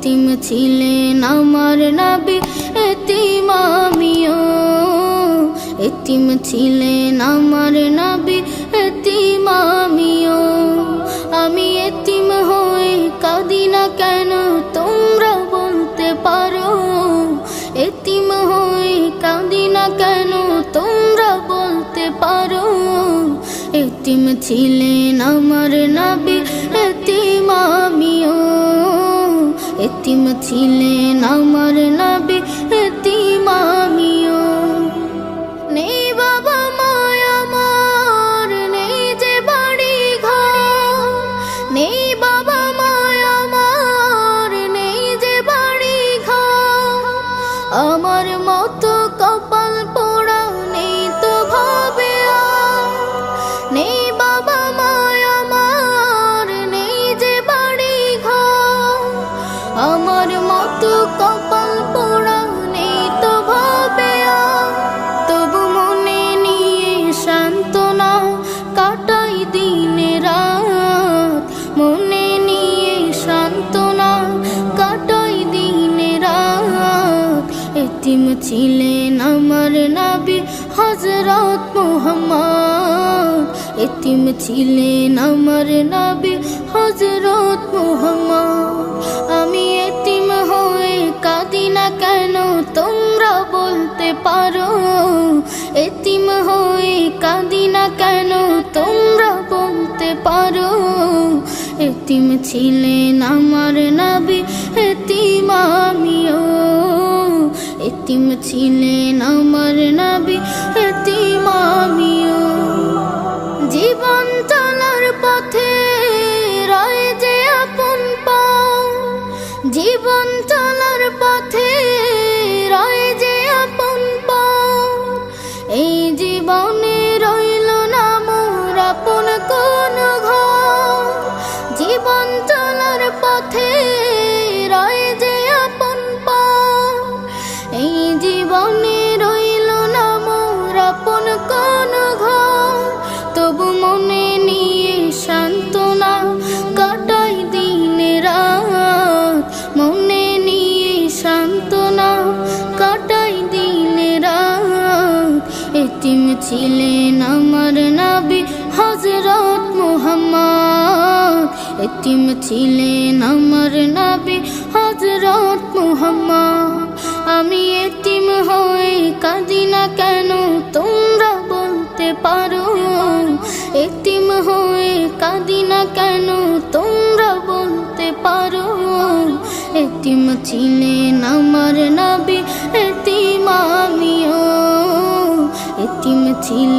এতিম ছিলেন আমার নবী, এতিম আমিও। এতিম ছিলেন আমার নবী, এতিম আমিও। আমি এতিম হয়ে কাঁদি না কেন তোমরা বলতে পারো? এতিম হয়ে কাঁদি না কেন তোমরা বলতে পারো? এতিম ছিলেন আমার নবী, এতিম আমিও। এতিম ছিলেন আমার নবী, এতিম আমিও। নেই বাবা মায় আমার, নেই যে বাড়ি ঘর। নেই বাবা মায় আমার, নেই যে বাড়ি ঘর। আমার মতো কপাল পোড়া নেই তো ভাবে আর। নেই বাবা মায় আমার, নেই যে বাড়ি ঘর। আমার মতো কপাল পোড়া নেই তো ভাবে আর। তবু মনে নিয়ে সান্ত্বনা কাটাই দিনে রাত। মনে নিয়ে সান্ত্বনা কাটাই দিনে রাত। এতিম ছিলেন আমার নবী হযরত মুহাম্মদ। এতিম ছিলেন আমার নবী হযরত মুহাম্মদ। আমি এতিম হয়ে কাঁদি না কেন তোমরা বলতে পারো? এতিম হয়ে কাঁদি না কেন তোমরা বলতে পারো? এতিম ছিলেন আমার নবী, এতিম আমিও। এতিম ছিলেন আমার নবী, এতিম আমিও। জীবন চলার পথে রয় যে আপন পাও। জীবন চলার পথে রয় যে আপন পাও। এই জীবনে রইল না মোর আপন কোন ঘর। জীবন চলার পথে রয় যে আপন পাও। এই জীবনে রইল না মোর আপন কোন ঘর। তবু মনে নিয়ে সান্ত্বনা কাটাই দিনে রাত। মনে নিয়ে সান্ত্বনা কাটাই দিনে রাত। এতিম ছিলেন আমার নবী হযরত মুহাম্মদ। এতিম ছিলেন আমার নবী হযরত মুহাম্মদ। আমি এতিম হয়ে কাঁদি না কেন তোমরা বলতে পারো? এতিম হয়ে কাঁদি না কেন তোমরা বলতে পারো? এতিম ছিলেন আমার নবী, এতিম আমিও। এতিম ছিলেন